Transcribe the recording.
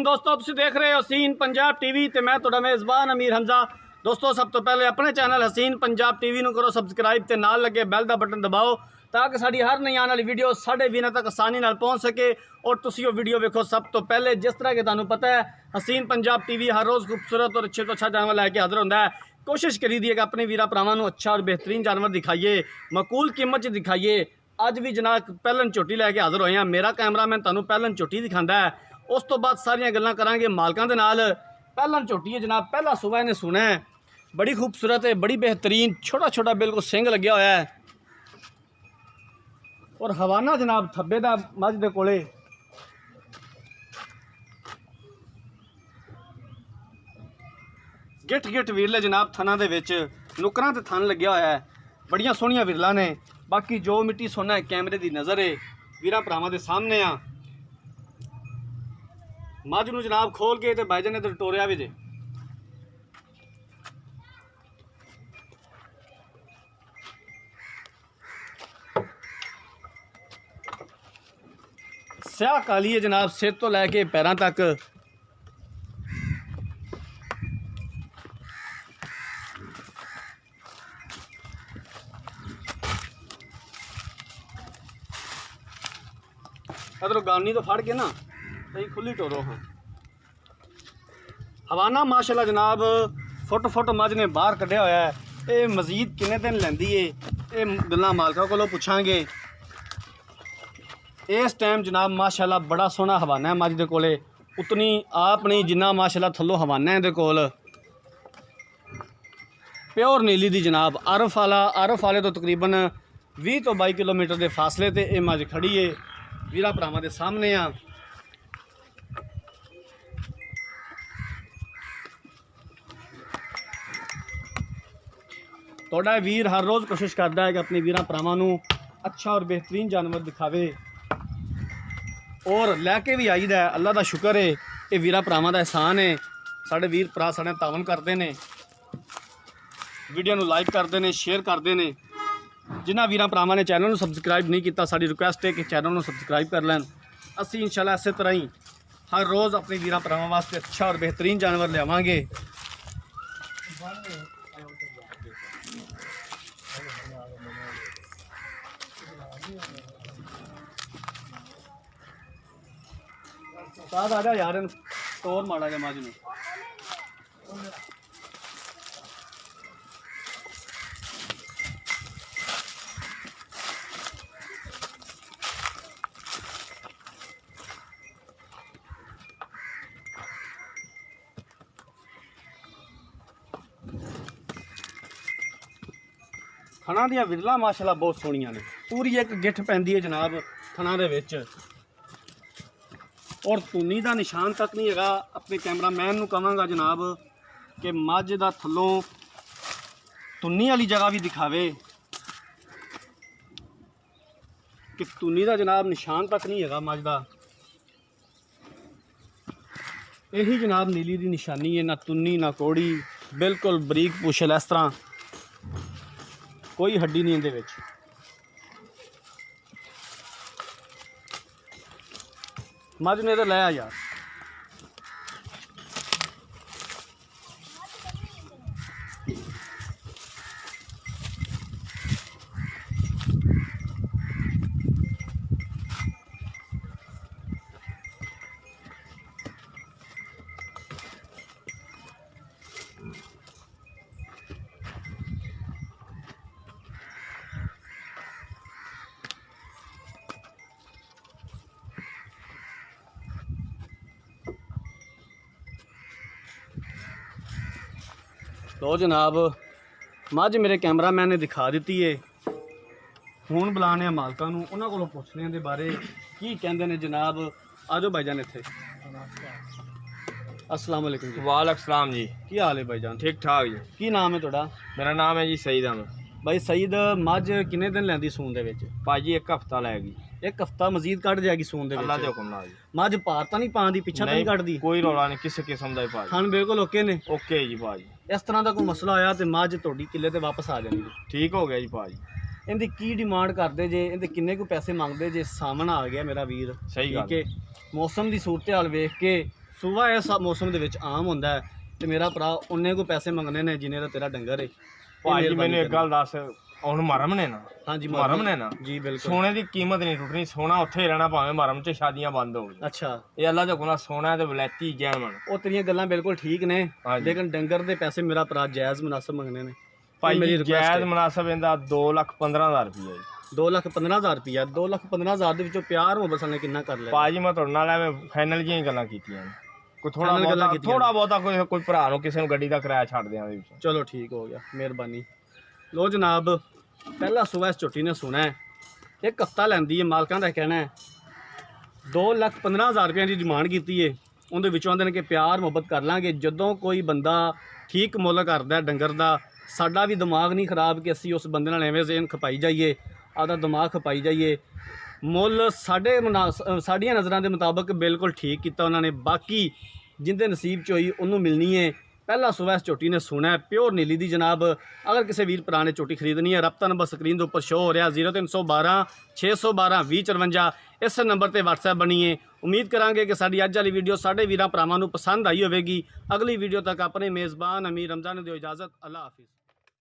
वालेकुम दोस्तों, तुम देख रहे हो हसीन पंजाब टीवी ते मैं तुहाडा मेज़बान अमीर हमजा। दोस्तों सब तो पहले अपने चैनल हसीन पंजाब टीवी नूं करो सबसक्राइब ते नाल लगे बैल दा बटन दबाओ ताकि साड़ी हर नई आने वाली वीडियो साढ़े वीरों तक आसानी नाल पहुँच सके और तुसी वो वीडियो वेखो सब तो पहले। जिस तरह के तुहानूं पता है हसीन पंजाब टीवी हर रोज़ खूबसूरत और अच्छे तो अच्छा जानवर लैके हाजिर होंदा है। कोशिश करी दी है कि अपने वीरा भरावां नूं अच्छा और बेहतरीन जानवर दिखाइए, मकूल कीमत च दिखाइए। अज भी जनाब पहलन झोटी लैके हाजिर होए हैं। मेरा कैमरामैन तुहानूं पहलन झोटी दिखांदा है, उस तो बाद सारियां गल्लां करांगे मालकां दे नाल। पहलन झोटी है जनाब, पहला सुबह इन्हें सुना है, बड़ी खूबसूरत है, बड़ी बेहतरीन, छोटा छोटा बिल्कुल सिंग लग्या होया है और हवाना जनाब थब्बे दा मझ दे कोले। गिठ गिठ विरले जनाब थना दे विच नुकरां ते थन लग्या होया है, बड़ियां सोहणियां विरलां ने। बाकी जो मिट्टी सोना है कैमरे दी नज़र है वीरां भरावां दे सामने आ। मझ नूं जनाब खोल के ते भाईजान इधर टोरिया भी जे। स्याह काली है जनाब, सिर तो लैके पैरों तक। अगर गानी तो फड़ के ना तो खुली टोरो। हाँ हवाना माशाल्लाह जनाब फुट फुट मझ ने बाहर कढ़िया होया है। ये मजीद किन्ने दिन लैंदी है, ये गल्लां मालका कोलों पुछांगे। इस टाइम जनाब माशाल्लाह बड़ा सोहना हवाना है मझ दे कोले, उतनी आप नहीं जिन्ना माशाल्लाह थल्लों हवाना है दे कोल। प्योर नीली दी जनाब, आरफ वाले तो तकरीबन 20 तो 22 किलोमीटर के फासले ते ये मझ खड़ी है वीरा भरावां दे सामने आ। तोड़ा वीर हर रोज़ कोशिश करता है कि अपने वीरां भरावां नूं अच्छा और बेहतरीन जानवर दिखावे और लैके भी आईदा है। अल्लाह का शुक्र है, ये वीरा भरावां दा एहसान है। साढ़े वीर भरा साढ़े तावन करते हैं, वीडियो नूं लाइक करते हैं, शेयर करते हैं। जिन्हां वीरां भरावां ने चैनल नूं सबसक्राइब नहीं किया, साडी रिक्वेस्ट है कि चैनल नूं सबसक्राइब कर लैन। असीं इंशाल्लाह इस तरह ही हर रोज़ अपने वीरां भरावां वास्ते अच्छा और बेहतरीन जानवर लियावांगे। साथ आ जा यार, तोड़ माड़ा जा मझ नूं। थना दियां विरलां माशाल्लाह बहुत सोहणियां ने, पूरी एक गिठ पैंदी है जनाब थना दे विच और तुन्नी का निशान तक नहीं है। अपने कैमरामैन नूं कहांगा जनाब कि मझ दा थल्लों तुन्नी वाली जगह भी दिखावे कि तुन्नी का जनाब निशान तक नहीं है मझ दा। यही जनाब नीली दी निशानी है, ना तुन्नी ना कोड़ी, बिल्कुल बरीक पुछल, इस तरह कोई हड्डी नहीं इहदे विच। मझ ने तो लाया यार, तो जनाब मझ मेरे कैमरामैन ने दिखा दी है। हुण बुलाने मालकां नूं, उन्हां कोलों पुछने दे बारे की कहंदे ने जनाब। आ जाओ भाईजान इत्थे। अस्सलाम वालेकुम जी। वालेकुम सलाम जी। की हाल है भाईजान? ठीक ठाक जी। की नाम है तुहाडा? मेरा नाम है जी सईद अहमद। भाई सईद, मझ किन्ने दिन लैंदी सून दे विच? भाजी एक हफ्ता लैगी। एक हफ्ता मजीद कट जाएगी सून दे विच? अल्लाह दे हुक्म नाल जी। मझ पार तो नहीं पांदी, पिछा तो नहीं कटदी? कोई रौला नहीं, किसी किस्म दा भाजी। खान बिल्कुल ओके ने? ओके जी भाजी। इस तरह का कोई मसला आया तो मझ तुहाडी किले ते वापस आ जानी? ठीक हो गया जी भाजी। इहदी की डिमांड करदे जे, इहदे किन्ने को पैसे मंगदे जे? सामना आ गया मेरा वीर, सही गल ठीक है। मौसम की सूरत हाल वेख के ਸੂਆ ਇਸ ਮੌਸਮ ਦੇ ਵਿੱਚ ਆਮ ਹੁੰਦਾ ਹੈ ਤੇ ਮੇਰਾ ਭਰਾ ਉਹਨੇ ਕੋ ਪੈਸੇ ਮੰਗਣੇ ਨੇ ਜਿੰਨੇ ਦਾ ਤੇਰਾ ਡੰਗਰ ਹੈ। ਭਾਜੀ ਮੈਨੂੰ ਇੱਕ ਗੱਲ ਦੱਸ, ਹੁਣ ਮਰਮ ਨੇ ਨਾ, ਹਾਂਜੀ ਮਰਮ ਨੇ ਨਾ ਜੀ ਬਿਲਕੁਲ। ਸੋਨੇ ਦੀ ਕੀਮਤ ਨਹੀਂ ਟੁੱਟਣੀ, ਸੋਨਾ ਉੱਥੇ ਹੀ ਰਹਿਣਾ ਭਾਵੇਂ ਮਰਮ 'ਚ ਸ਼ਾਦੀਆਂ ਬੰਦ ਹੋ ਗਈਆਂ। ਅੱਛਾ, ਇਹ ਅੱਲਾ ਦਾ ਗੁਨਾਹ, ਸੋਨਾ ਤੇ ਵਲੈਤੀ ਜੈਮਨ। ਉਹ ਤੇਰੀਆਂ ਗੱਲਾਂ ਬਿਲਕੁਲ ਠੀਕ ਨੇ, ਹਾਂਜੀ। ਲੇਕਿਨ ਡੰਗਰ ਦੇ ਪੈਸੇ ਮੇਰਾ ਭਰਾ ਜਾਇਜ਼ ਮੁਨਾਸਬ ਮੰਗਣੇ ਨੇ। ਭਾਈ ਮੇਰੀ ਜੀ request ਜਾਇਜ਼ ਹੈ। ਮੁਨਾਸਬ ਇਹਦਾ 2,15,000 ਰੁਪਇਆ ਜੀ। 2,15,000 ਰੁਪਇਆ, 2,15,000 ਦੇ ਵਿੱਚੋਂ ਪਿਆਰ ਮੁਹੱਬਤ ਨੇ ਕਿੰਨਾ ਕਰ ਲਿਆ? ਭਾਜੀ ਮੈਂ ਤੁਹਾਡੇ ਨਾਲ ਐਵੇਂ ਫਾਈਨਲ ਜਿਹੀਆਂ ਗੱਲਾਂ ਕੀਤੀਆਂ ਨੇ, ਕੋਈ Final ਗੱਲਾਂ ਕੀਤੀਆਂ ਥੋੜਾ ਬਹੁਤਾ ਕੋਈ ਭਰਾ ਨੂੰ ਕਿਸੇ ਨੂੰ ਗੱਡੀ ਦਾ ਕਿਰਾਇਆ ਛੱਡ ਦਿਆਂ ਦੇ ਵਿੱਚ। ਚਲੋ ਠੀਕ ਹੋ ਗਿਆ, ਮਿਹਰਬਾਨੀ। ਲੋ ਜਨਾਬ, ਪਹਿਲਾ ਸੂਆ ਇਸ ਝੋਟੀ ਨੇ ਸੁਣਾ ਹੈ, ਇੱਕ ਹਫਤਾ ਲੈਂਦੀ ਹੈ, ਮਾਲਕਾਂ ਦਾ ਕਹਿਣਾ ਹੈ 2,15,000 ਰੁਪਏ ਦੀ ਡਿਮਾਂਡ ਕੀਤੀ ਹੈ। ਉਹਦੇ ਵਿੱਚੋਂ ਆਂਦੇ ਨੇ ਕਿ ਪਿਆਰ ਮੁਹੱਬਤ ਕਰ ਲਾਂਗੇ। ਜਦੋਂ ਕੋਈ ਬੰਦਾ ਠੀਕ ਮੁੱਲ ਕਰਦਾ ਡੰਗਰ ਦਾ, ਸਾਡਾ ਵੀ ਦਿਮਾਗ ਨਹੀਂ ਖਰਾਬ ਕਿ ਅਸੀਂ ਉਸ ਬੰਦੇ ਨਾਲ ਐਵੇਂ ਜ਼ੇਨ ਖਪਾਈ ਜਾਈਏ, ਆਪਦਾ ਦਿਮਾਗ ਖਪਾਈ ਜਾਈਏ। ਮੁੱਲ ਸਾਡੀਆਂ ਨਜ਼ਰਾਂ ਦੇ ਮੁਤਾਬਕ ਬਿਲਕੁਲ ਠੀਕ ਕੀਤਾ ਉਹਨਾਂ ਨੇ। ਬਾਕੀ ਜਿੰਦੇ ਨਸੀਬ 'ਚ ਹੋਈ ਉਹਨੂੰ ਮਿਲਣੀ ਹੈ। ਪਹਿਲਾ ਸੂਆ ਇਸ ਝੋਟੀ ਨੇ ਸੁਣਾ ਹੈ, ਪਿਓਰ ਨੀਲੀ ਦੀ ਜਨਾਬ। ਅਗਰ ਕਿਸੇ ਵੀਰ ਭਰਾ ਨੇ ਝੋਟੀ ਖਰੀਦਣੀ ਹੈ, ਰਬਤਾ ਨੰਬਰ ਸਕਰੀਨ ਦੇ ਉੱਪਰ ਸ਼ੋ ਹੋ ਰਿਹਾ 0312 612 2054। ਇਸ ਨੰਬਰ ਤੇ WhatsApp ਬਣੀਏ। ਉਮੀਦ ਕਰਾਂਗੇ ਕਿ ਸਾਡੀ ਅੱਜ ਵਾਲੀ ਵੀਡੀਓ ਸਾਡੇ ਵੀਰਾਂ ਭਰਾਵਾਂ ਨੂੰ ਪਸੰਦ ਆਈ ਹੋਵੇਗੀ। ਅਗਲੀ ਵੀਡੀਓ ਤੱਕ ਆਪਣੇ ਮੇਜ਼ਬਾਨ ਅਮੀਰ ਰਮਜ਼ਾਨ ਨੂੰ ਦਿਓ ਇਜਾਜ਼ਤ। ਅੱਲਾ ਹਾਫਿਜ਼।